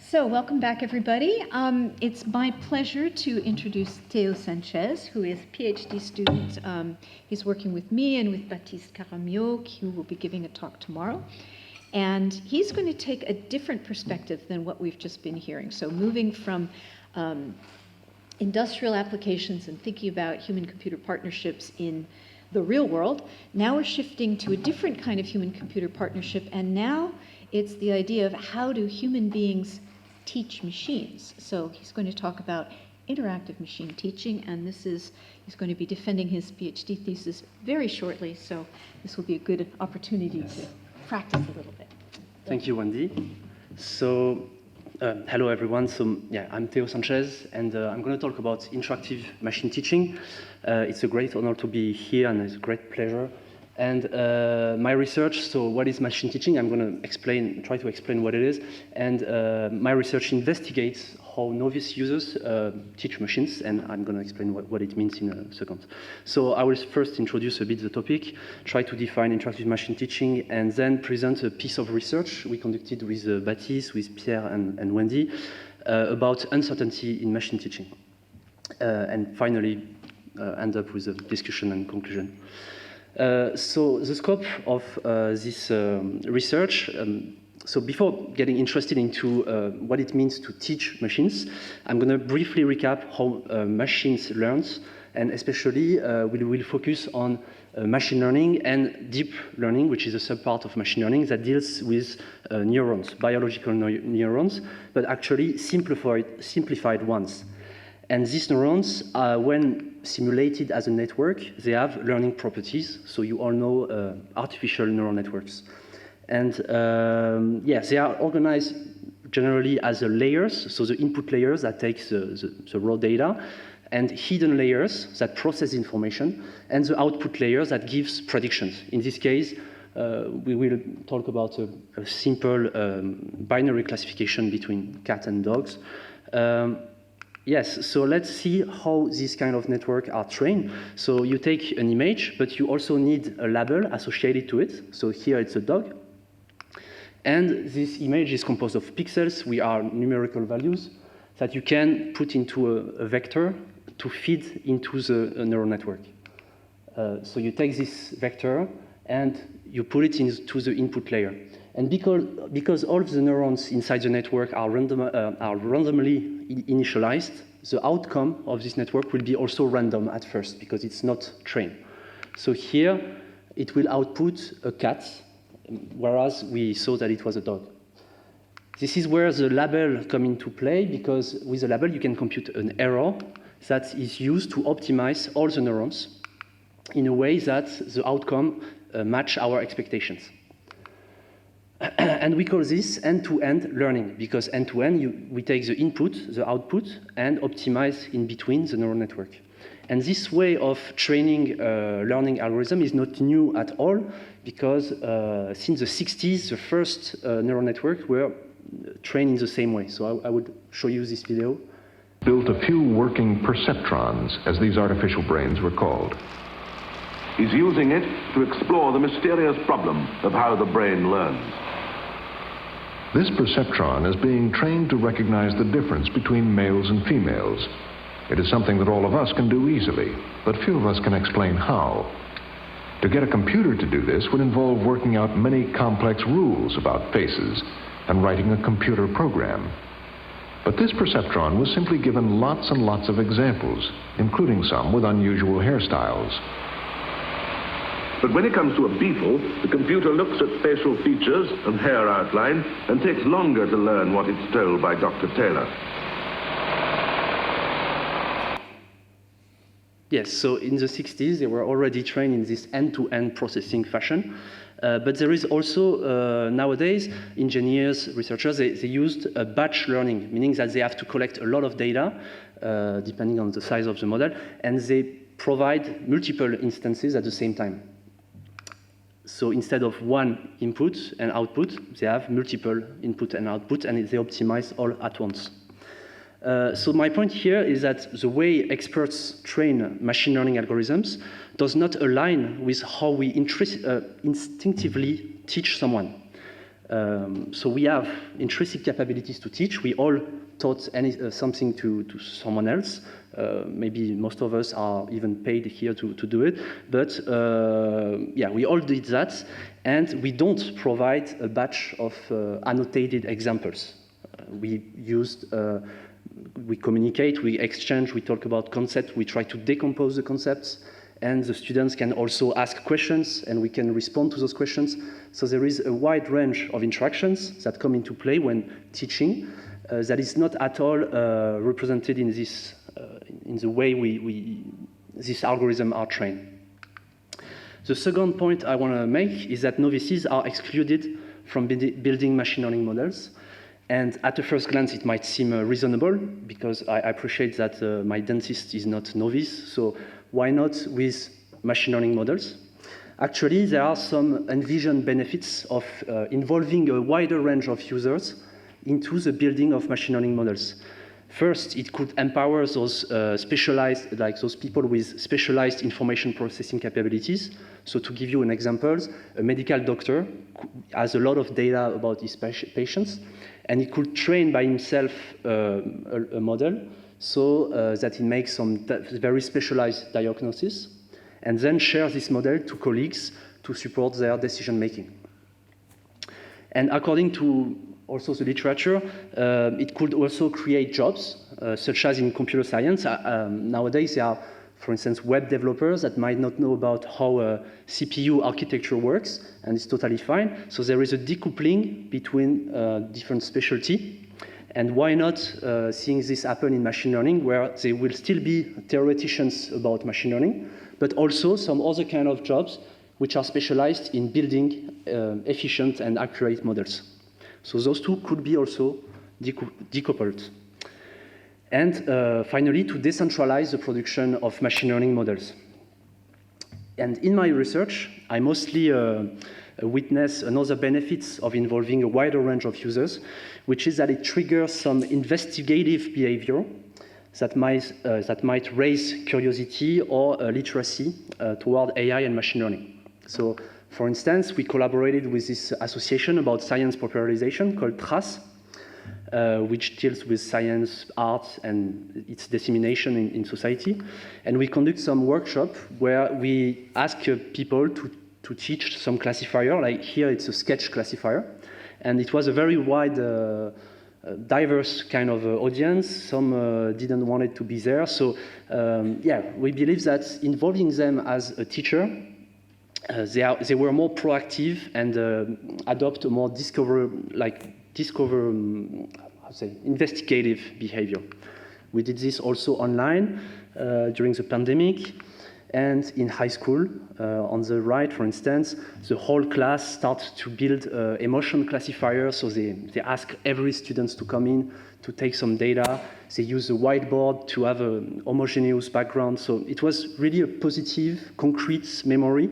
So, welcome back, everybody. It's my pleasure to introduce Téo Sanchez, who is a Ph.D. student. He's working with me and with Baptiste Caramio, who will be giving a talk tomorrow. And he's going to take a different perspective than what we've just been hearing. So, moving from industrial applications and thinking about human-computer partnerships in the real world, now we're shifting to a different kind of human-computer partnership, and now it's the idea of how do human beings teach machines. So he's going to talk about interactive machine teaching, and he's going to be defending his PhD thesis very shortly, so this will be a good opportunity to practice a little bit. Thank you, Wendy. So, hello everyone. So, I'm Téo Sanchez, and I'm going to talk about interactive machine teaching. It's a great honor to be here, and it's a great pleasure. And my research, so what is machine teaching? I'm going to try to explain what it is. And my research investigates how novice users teach machines, and I'm going to explain what it means in a second. So I will first introduce a bit the topic, try to define interactive machine teaching, and then present a piece of research we conducted with Baptiste, with Pierre, and Wendy about uncertainty in machine teaching. And finally, end up with a discussion and conclusion. So the scope of this research, so before getting interested into what it means to teach machines, I'm going to briefly recap how machines learn, and especially we will focus on machine learning and deep learning, which is a subpart of machine learning that deals with neurons, biological neurons, but actually simplified ones. And these neurons, when simulated as a network, they have learning properties. So you all know artificial neural networks. And they are organized generally as layers. So the input layers that takes the raw data, and hidden layers that process information, and the output layers that gives predictions. In this case, we will talk about a simple binary classification between cat and dogs. Yes, so let's see how these kind of networks are trained. So you take an image, but you also need a label associated to it. So here it's a dog. And this image is composed of pixels, which are numerical values that you can put into a vector to feed into the neural network. So you take this vector and you put it into the input layer. And because all of the neurons inside the network are randomly initialized, the outcome of this network will be also random at first because it's not trained. So here it will output a cat, whereas we saw that it was a dog. This is where the label comes into play, because with the label you can compute an error that is used to optimize all the neurons in a way that the outcome match our expectations. And we call this end-to-end learning, because end-to-end, we take the input, the output, and optimize in between the neural network. And this way of training learning algorithm is not new at all, because since the 60s, the first neural networks were trained in the same way. So I would show you this video. Built a few working perceptrons, as these artificial brains were called. He's using it to explore the mysterious problem of how the brain learns. This perceptron is being trained to recognize the difference between males and females. It is something that all of us can do easily, but few of us can explain how. To get a computer to do this would involve working out many complex rules about faces and writing a computer program. But this perceptron was simply given lots and lots of examples, including some with unusual hairstyles. But when it comes to a beetle, the computer looks at facial features and hair outline and takes longer to learn what it's told by Dr. Taylor. Yes, so in the 60s, they were already trained in this end-to-end processing fashion. But there is also, nowadays, engineers, researchers, they used batch learning, meaning that they have to collect a lot of data, depending on the size of the model, and they provide multiple instances at the same time. So instead of one input and output, they have multiple input and output, and they optimize all at once. So my point here is that the way experts train machine learning algorithms does not align with how we instinctively teach someone. So we have intrinsic capabilities to teach. We all taught something to someone else. Maybe most of us are even paid here to do it. But yeah, we all did that. And we don't provide a batch of annotated examples. We communicate, we exchange, we talk about concepts, we try to decompose the concepts, and the students can also ask questions, and we can respond to those questions. So there is a wide range of interactions that come into play when teaching that is not at all represented in this, in the way these algorithms are trained. The second point I want to make is that novices are excluded from building machine learning models. And at a first glance, it might seem reasonable, because I appreciate that my dentist is not novice, so why not with machine learning models? Actually, there are some envisioned benefits of involving a wider range of users into the building of machine learning models. First, it could empower those specialized, like those people with specialized information processing capabilities. So to give you an example, a medical doctor has a lot of data about his patients, and he could train by himself a model so that it makes some very specialized diagnosis, and then share this model to colleagues to support their decision making. And according to also the literature, it could also create jobs, such as in computer science. Nowadays, there are, for instance, web developers that might not know about how CPU architecture works, and it's totally fine. So there is a decoupling between different specialty. And why not seeing this happen in machine learning, where there will still be theoreticians about machine learning, but also some other kind of jobs which are specialized in building efficient and accurate models. So those two could be also decoupled. And finally, to decentralize the production of machine learning models. And in my research, I mostly witness another benefits of involving a wider range of users, which is that it triggers some investigative behavior that might raise curiosity or literacy toward AI and machine learning. So, for instance, we collaborated with this association about science popularization called TRACE, which deals with science, art, and its dissemination in society. And we conduct some workshop where we ask people to teach some classifier, like here it's a sketch classifier. And it was a very wide, diverse kind of audience. Some didn't want it to be there. So yeah, we believe that involving them as a teacher, they were more proactive and adopt a more investigative behavior. We did this also online during the pandemic and in high school. On the right, for instance, the whole class starts to build emotion classifiers. So they ask every student to come in to take some data. They use a whiteboard to have a homogeneous background. So it was really a positive, concrete memory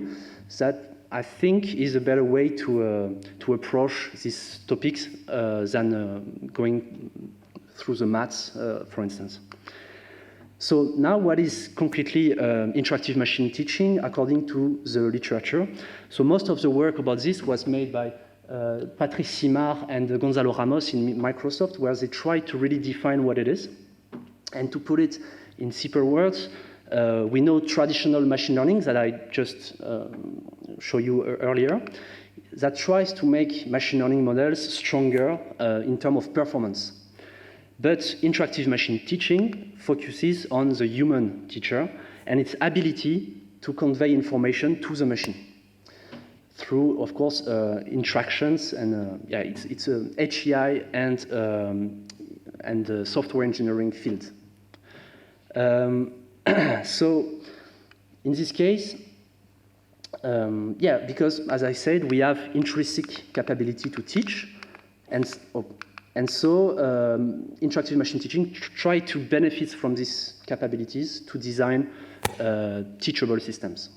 that I think is a better way to approach these topics than going through the maths, for instance. So now what is concretely interactive machine teaching according to the literature? So most of the work about this was made by Patrice Simard and Gonzalo Ramos in Microsoft, where they tried to really define what it is. And to put it in simple words, we know traditional machine learning that I just showed you earlier, that tries to make machine learning models stronger in terms of performance. But interactive machine teaching focuses on the human teacher and its ability to convey information to the machine through, of course, interactions, and yeah, it's a HEI and software engineering field. So in this case, yeah, because as I said, we have intrinsic capability to teach, and so interactive machine teaching try to benefit from these capabilities to design teachable systems.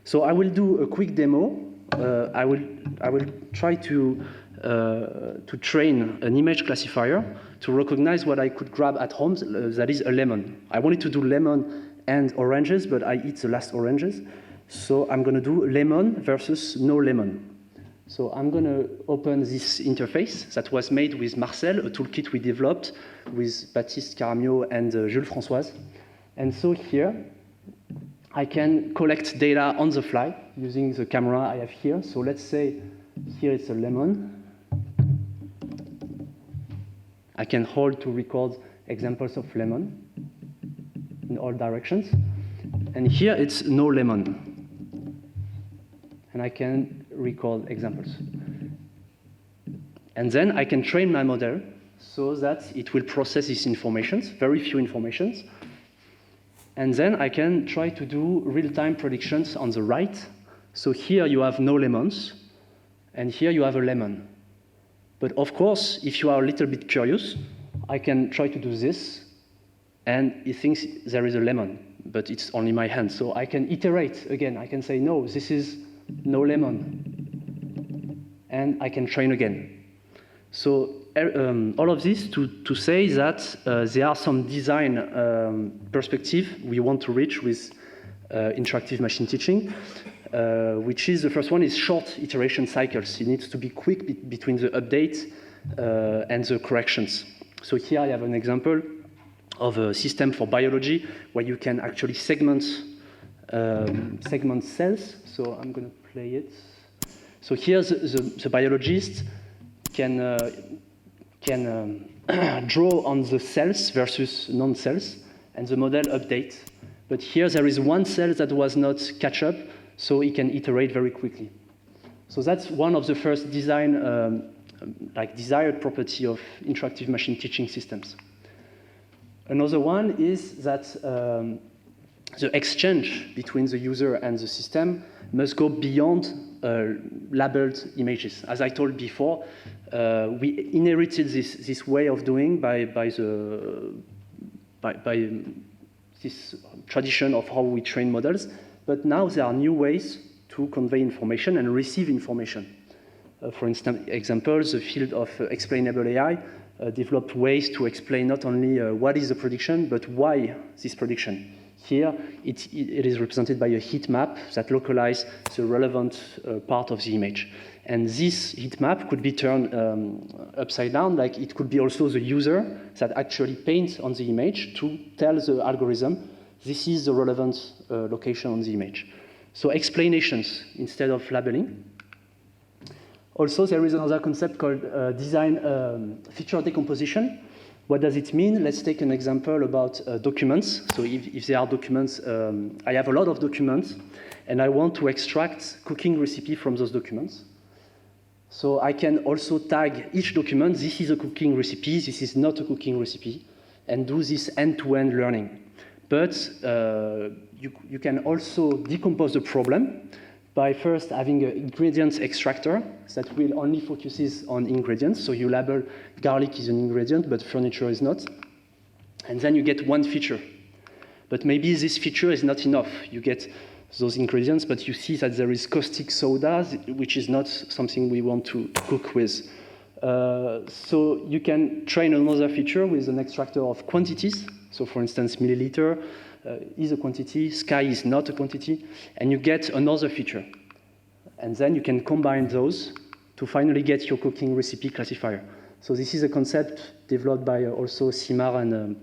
So I will do a quick demo. I will try to train an image classifier to recognize what I could grab at home, that is a lemon. I wanted to do lemon and oranges, but I eat the last oranges. So I'm going to do lemon versus no lemon. So I'm going to open this interface that was made with Marcel, a toolkit we developed with Baptiste Caramio and Jules Françoise. And so here, I can collect data on the fly using the camera I have here. So let's say here it's a lemon. I can hold to record examples of lemon in all directions. And here it's no lemon. And I can record examples. And then I can train my model so that it will process these informations, very few informations. And then I can try to do real-time predictions on the right. So here you have no lemons, and here you have a lemon. But of course, if you are a little bit curious, I can try to do this, and it thinks there is a lemon, but it's only my hand. So I can iterate again. I can say, no, this is no lemon. And I can train again. So all of this to say that there are some design perspective we want to reach with interactive machine teaching, which is the first one is short iteration cycles. It needs to be quick between the update and the corrections. So here I have an example of a system for biology where you can actually segment cells. So I'm going to play it. So here the biologist can draw on the cells versus non-cells, and the model updates. But here there is one cell that was not catch up, so it can iterate very quickly. So that's one of the first design, desired property of interactive machine teaching systems. Another one is that the exchange between the user and the system must go beyond labeled images. As I told before, we inherited this way of doing by this tradition of how we train models, but now there are new ways to convey information and receive information. For instance, examples, the field of explainable AI developed ways to explain not only what is the prediction, but why this prediction. Here, it is represented by a heat map that localizes the relevant part of the image. And this heat map could be turned upside down, like it could be also the user that actually paints on the image to tell the algorithm, this is the relevant location on the image. So explanations instead of labeling. Also, there is another concept called design feature decomposition. What does it mean? Let's take an example about documents. So if there are documents, I have a lot of documents, and I want to extract cooking recipe from those documents. So I can also tag each document, this is a cooking recipe, this is not a cooking recipe, and do this end-to-end learning. But you can also decompose the problem by first having an ingredients extractor that will only focuses on ingredients. So you label garlic is an ingredient, but furniture is not. And then you get one feature. But maybe this feature is not enough. You get those ingredients, but you see that there is caustic soda, which is not something we want to cook with. So you can train another feature with an extractor of quantities. So for instance, milliliter is a quantity, sky is not a quantity, and you get another feature. And then you can combine those to finally get your cooking recipe classifier. So this is a concept developed by also Simar and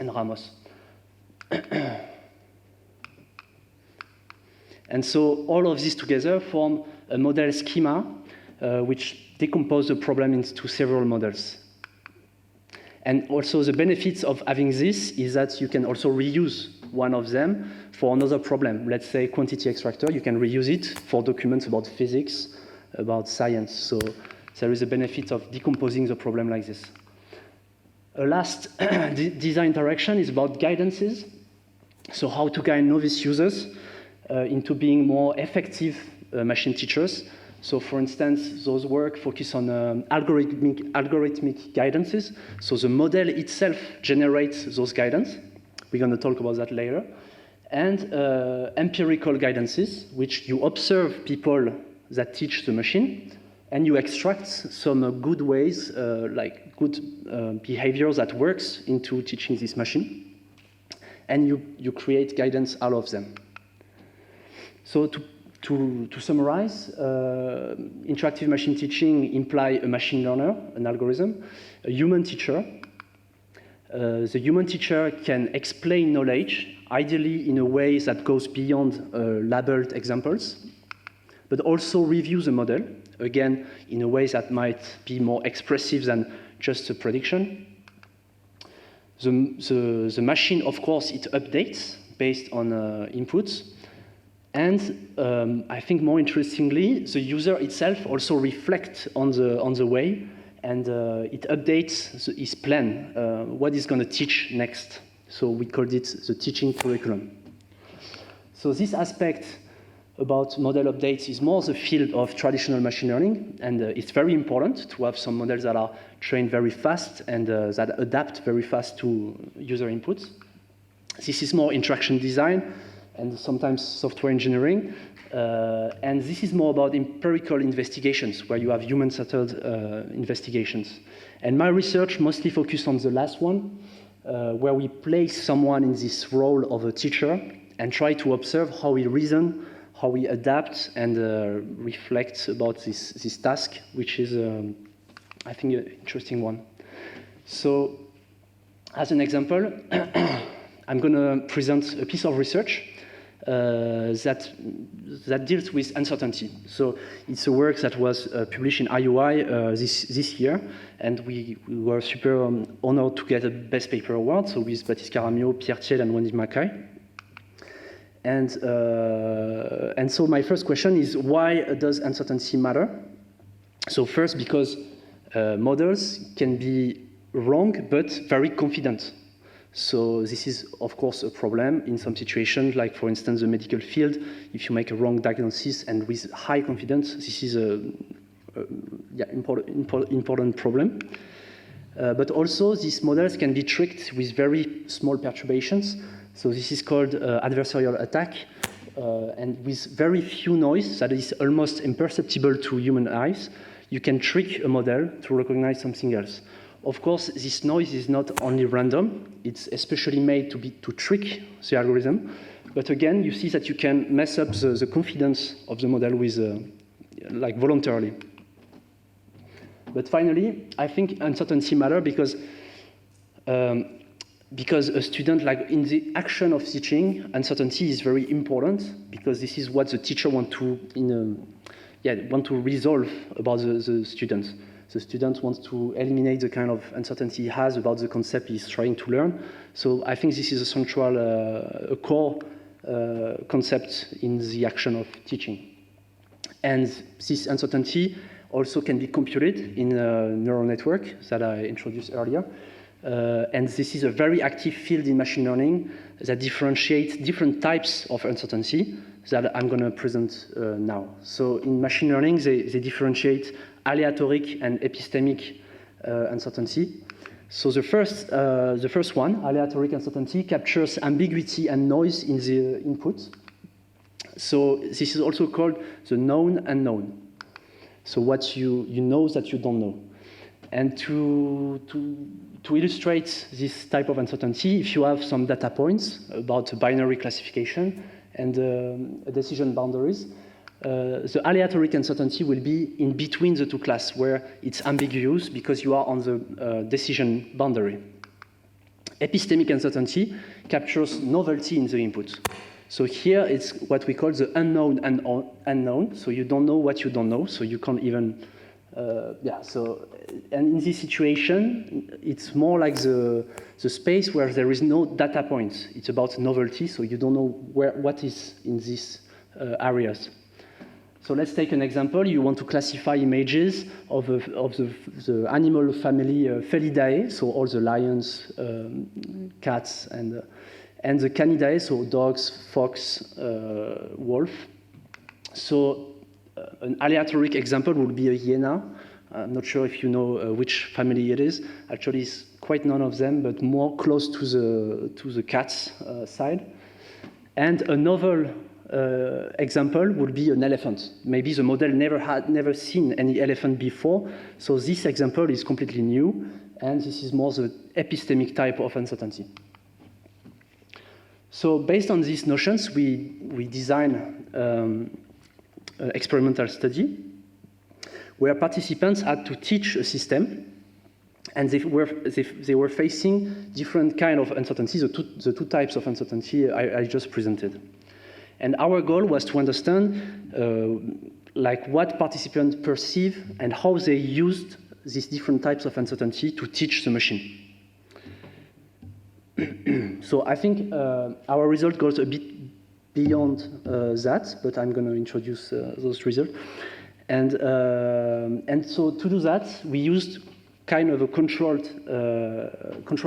Ramos. And so all of this together form a model schema which decompose the problem into several models. And also the benefits of having this is that you can also reuse one of them for another problem. Let's say quantity extractor, you can reuse it for documents about physics, about science. So there is a benefit of decomposing the problem like this. A last design direction is about guidances. So how to guide novice users into being more effective machine teachers. So for instance, those work focus on algorithmic guidances. So the model itself generates those guidance. We're going to talk about that later. And empirical guidances, which you observe people that teach the machine, and you extract some good ways, like good behaviors that works into teaching this machine. And you create guidance out of them. So To summarize, interactive machine teaching implies a machine learner, an algorithm, a human teacher. The human teacher can explain knowledge, ideally in a way that goes beyond labeled examples, but also review the model, again, in a way that might be more expressive than just a prediction. The machine, of course, it updates based on inputs. And I think more interestingly, the user itself also reflects on the way, and it updates his plan, what he's going to teach next. So we called it the teaching curriculum. So this aspect about model updates is more the field of traditional machine learning, and it's very important to have some models that are trained very fast and that adapt very fast to user inputs. This is more interaction design and sometimes software engineering. And this is more about empirical investigations, where you have human-centered investigations. And my research mostly focused on the last one, where we place someone in this role of a teacher and try to observe how he reasons, how we adapt and reflect about this task, which is, I think, an interesting one. So, as an example, I'm going to present a piece of research that deals with uncertainty. So it's a work that was published in IUI this year, and we were super honored to get a Best Paper Award, so with Baptiste Caramio, Pierre Thiel, and Wendy Mackay. And so my first question is, why does uncertainty matter? So first, because models can be wrong, but very confident. So this is, of course, a problem in some situations, like, for instance, the medical field. If you make a wrong diagnosis and with high confidence, this is an important problem. But also, these models can be tricked with very small perturbations. So this is called adversarial attack. And with very few noise, that is almost imperceptible to human eyes, you can trick a model to recognize something else. Of course, this noise is not only random, it's especially made to trick the algorithm. But again, you see that you can mess up the confidence of the model with, like, voluntarily. But finally, I think uncertainty matters because a student, like, in the action of teaching, uncertainty is very important, because this is what the teacher want to resolve about the student. The student wants to eliminate the kind of uncertainty he has about the concept he's trying to learn. So I think this is a central, a core concept in the action of teaching. And this uncertainty also can be computed in a neural network that I introduced earlier. And this is a very active field in machine learning that differentiates different types of uncertainty that I'm going to present now. So in machine learning, they differentiate aleatoric and epistemic uncertainty. So the first one, aleatoric uncertainty, captures ambiguity and noise in the input. So this is also called the known unknown. So what you know that you don't know. And to illustrate this type of uncertainty, if you have some data points about binary classification and decision boundaries, the aleatoric uncertainty will be in between the two classes, where it's ambiguous because you are on the decision boundary. Epistemic uncertainty captures novelty in the input. So here it's what we call the unknown unknown. So you don't know what you don't know, so you can't even, and in this situation, it's more like the space where there is no data points. It's about novelty, so you don't know what is in these areas. So let's take an example. You want to classify images of the animal family Felidae, so all the lions, cats, and the Canidae, so dogs, fox, wolf. So an aleatoric example would be a hyena. I'm not sure if you know which family it is. Actually, it's quite none of them, but more close to the cat's side. And a novel example would be an elephant. Maybe the model never seen any elephant before, so this example is completely new, and this is more the epistemic type of uncertainty. So based on these notions, we design experimental study where participants had to teach a system, and they were facing different kind of uncertainty, the two types of uncertainty I just presented. And our goal was to understand like what participants perceive and how they used these different types of uncertainty to teach the machine. So I think our result goes a bit beyond that, but I'm going to introduce those results. And so to do that, we used kind of a controlled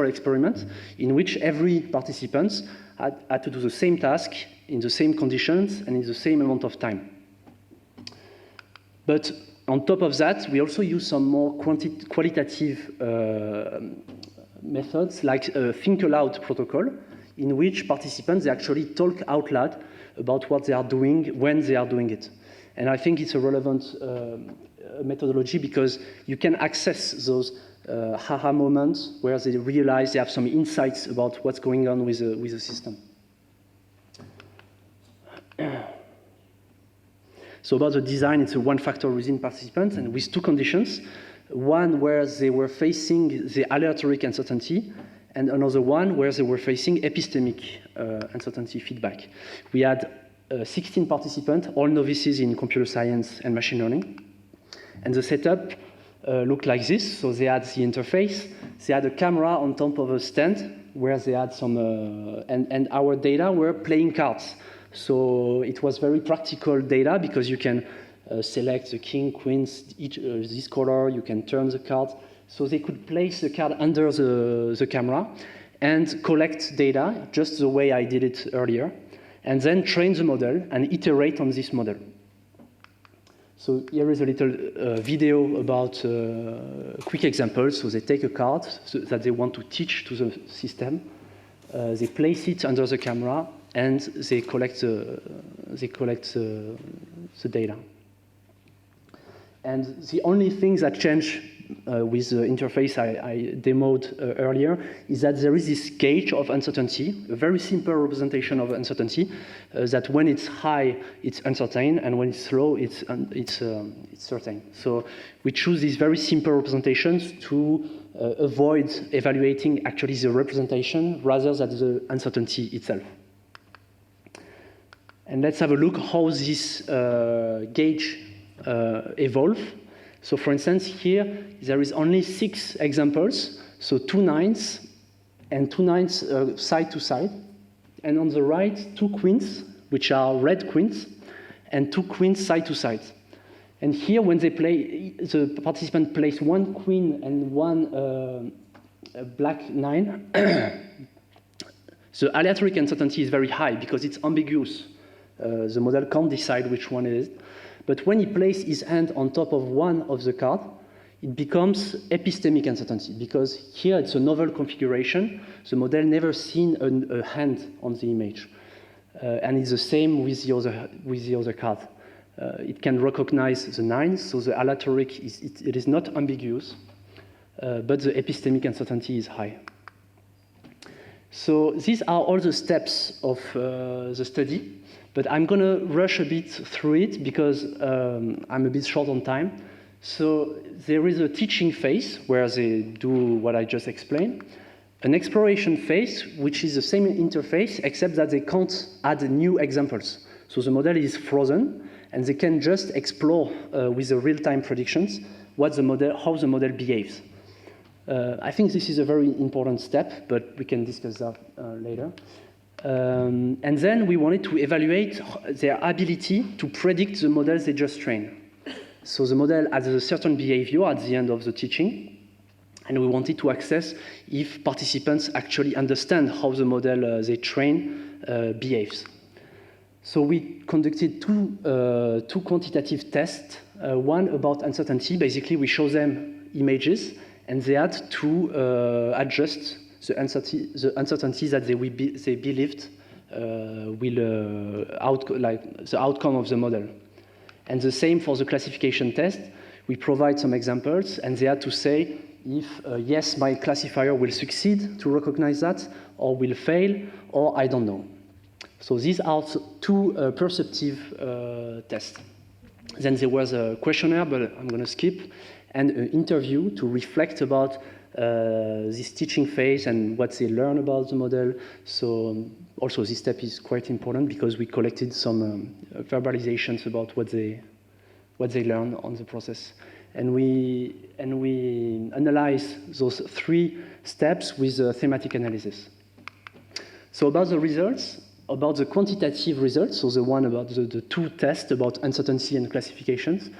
experiment in which every participant had to do the same task in the same conditions and in the same amount of time. But on top of that, we also use some more qualitative methods, like a think aloud protocol, in which participants they actually talk out loud about what they are doing when they are doing it. And I think it's a relevant methodology because you can access those aha moments where they realize they have some insights about what's going on with the system. So about the design, it's a one-factor within participants and with two conditions. One where they were facing the aleatoric uncertainty, and another one where they were facing epistemic uncertainty feedback. We had 16 participants, all novices in computer science and machine learning. And the setup looked like this. So they had the interface, they had a camera on top of a stand where they had some, and our data were playing cards. So it was very practical data because you can select the king, queens, each this color, you can turn the card. So they could place the card under the camera and collect data just the way I did it earlier, and then train the model and iterate on this model. So here is a little video about quick examples. So they take a card that they want to teach to the system, they place it under the camera, and they collect the data. And the only thing that changed with the interface I demoed earlier is that there is this gauge of uncertainty, a very simple representation of uncertainty, that when it's high, it's uncertain, and when it's low, it's certain. So we choose these very simple representations to avoid evaluating actually the representation rather than the uncertainty itself. And let's have a look how this gauge evolve. So for instance, here there is only 6 examples, so 2 nines and 2 nines side to side. And on the right, 2 queens, which are red queens, and 2 queens side to side. And here when they play, the participant plays 1 queen and 1 black 9, the aleatoric uncertainty is very high because it's ambiguous. The model can't decide which one it is. But when he places his hand on top of one of the cards, it becomes epistemic uncertainty because here it's a novel configuration. The model never seen a hand on the image. And it's the same with the other card. It can recognize the 9s, so the aleatoric it is not ambiguous, but the epistemic uncertainty is high. So these are all the steps of the study. But I'm going to rush a bit through it because I'm a bit short on time. So there is a teaching phase where they do what I just explained, an exploration phase, which is the same interface, except that they can't add new examples. So the model is frozen, and they can just explore with the real-time predictions how the model behaves. I think this is a very important step, but we can discuss that later. And then we wanted to evaluate their ability to predict the models they just trained. So the model has a certain behavior at the end of the teaching, and we wanted to assess if participants actually understand how the model they train behaves. So we conducted two quantitative tests, one about uncertainty. Basically, we show them images, and they had to adjust the uncertainty that they believed will the outcome of the model. And the same for the classification test. We provide some examples, and they had to say if yes, my classifier will succeed to recognize that, or will fail, or I don't know. So these are 2 perceptive tests. Then there was a questionnaire, but I'm going to skip, and an interview to reflect about this teaching phase and what they learn about the model. So also this step is quite important because we collected some verbalizations about what they learn on the process. And we analyze those 3 steps with a thematic analysis. So about the results, about the quantitative results, so the one about the 2 tests about uncertainty and classifications,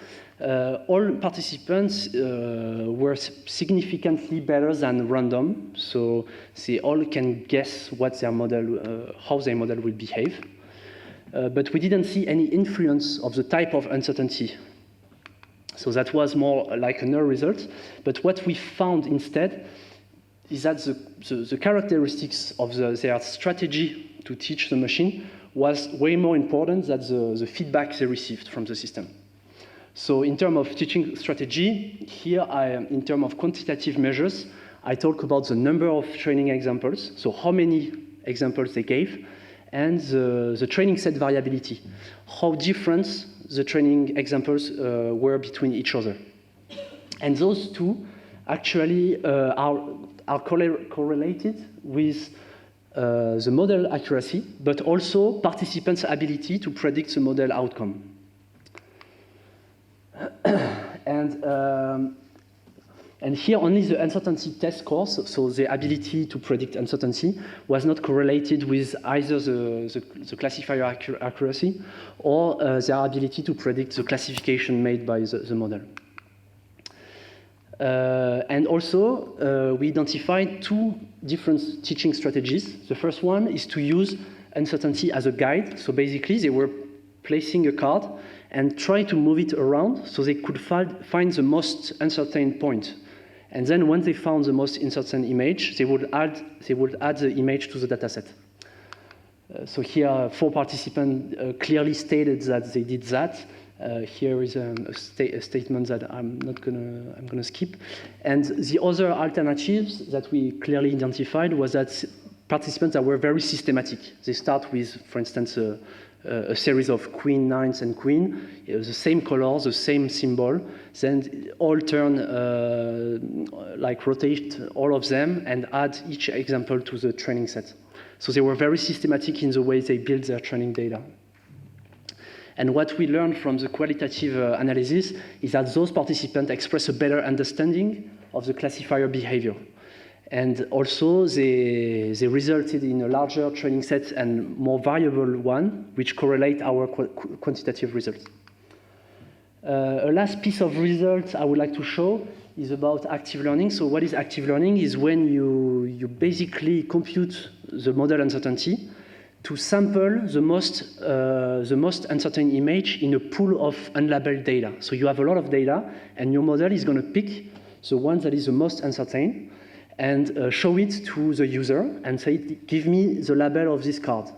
all participants were significantly better than random, so they all can guess what their model, how their model will behave. But we didn't see any influence of the type of uncertainty. So that was more like a null result. But what we found instead is that the characteristics of their strategy to teach the machine was way more important than the feedback they received from the system. So in terms of teaching strategy, here in terms of quantitative measures, I talk about the number of training examples, so how many examples they gave, and the training set variability, how different the training examples were between each other. And those 2 actually are correlated with the model accuracy, but also participants' ability to predict the model outcome. And here only the uncertainty test scores, so the ability to predict uncertainty, was not correlated with either the classifier accuracy or their ability to predict the classification made by the model. And also, we identified 2 different teaching strategies. The first one is to use uncertainty as a guide. So basically, they were placing a card and try to move it around so they could find the most uncertain point. And then when they found the most uncertain image, they would add the image to the dataset. So here, 4 participants clearly stated that they did that. Here is a statement that I'm gonna skip. And the other alternatives that we clearly identified was that participants that were very systematic. They start with, for instance, a series of queen, nines, and queen, the same colors, the same symbol, then all turn, rotate all of them and add each example to the training set. So they were very systematic in the way they built their training data. And what we learned from the qualitative analysis is that those participants express a better understanding of the classifier behavior. And also, they resulted in a larger training set and more variable one, which correlate our quantitative results. A last piece of results I would like to show is about active learning. So what is active learning is when you basically compute the model uncertainty to sample the most uncertain image in a pool of unlabeled data. So you have a lot of data, and your model is going to pick the one that is the most uncertain and show it to the user and say, give me the label of this card.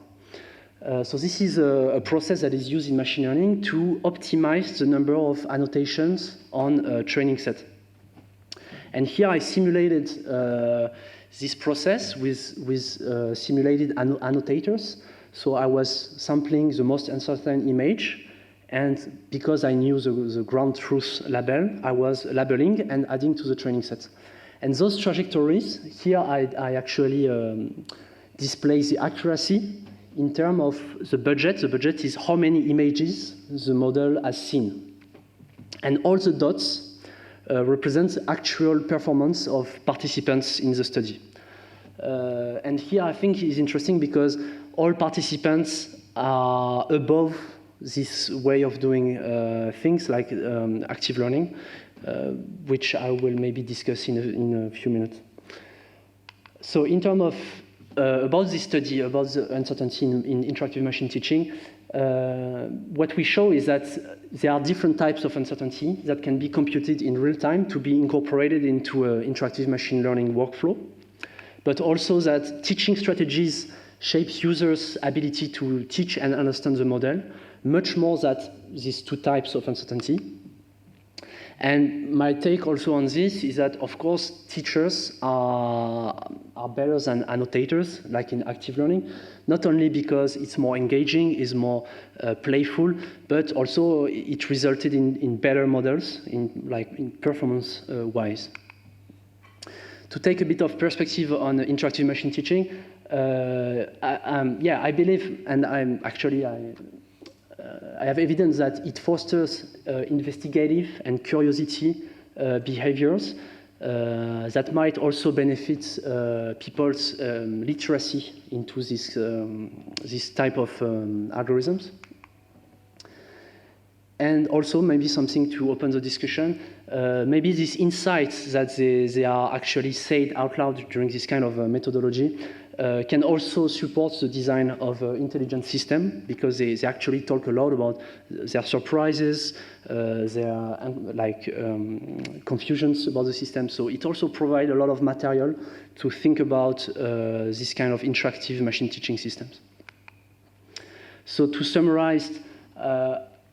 So this is a process that is used in machine learning to optimize the number of annotations on a training set. And here I simulated this process with simulated annotators. So I was sampling the most uncertain image, and because I knew the ground truth label, I was labeling and adding to the training set. And those trajectories, here I actually display the accuracy in terms of the budget. The budget is how many images the model has seen. And all the dots represent the actual performance of participants in the study. And here I think is interesting because all participants are above this way of doing things like active learning, which I will maybe discuss in a few minutes. So in terms of about this study, about the uncertainty in interactive machine teaching, what we show is that there are different types of uncertainty that can be computed in real time to be incorporated into an interactive machine learning workflow, but also that teaching strategies shape users' ability to teach and understand the model much more than these 2 types of uncertainty. And my take also on this is that, of course, teachers are better than annotators, like in active learning, not only because it's more engaging, it's more playful, but also it resulted in better models, in performance-wise. To take a bit of perspective on interactive machine teaching, I believe, and I have evidence that it fosters investigative and curiosity behaviors that might also benefit people's literacy into this type of algorithms. And also, maybe something to open the discussion, maybe these insights that they are actually said out loud during this kind of methodology can also support the design of an intelligent system, because they actually talk a lot about their surprises, their confusions about the system. So it also provides a lot of material to think about this kind of interactive machine teaching systems. So to summarize,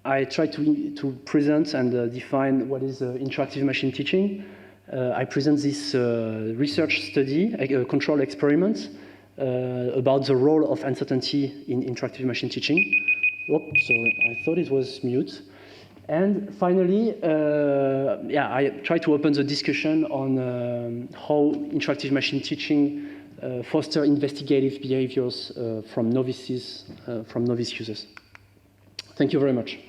I try to present and define what is interactive machine teaching. I present this research study, a control experiment, about the role of uncertainty in interactive machine teaching. Oops, sorry, I thought it was mute. And finally, I try to open the discussion on how interactive machine teaching foster investigative behaviors from novice users. Thank you very much.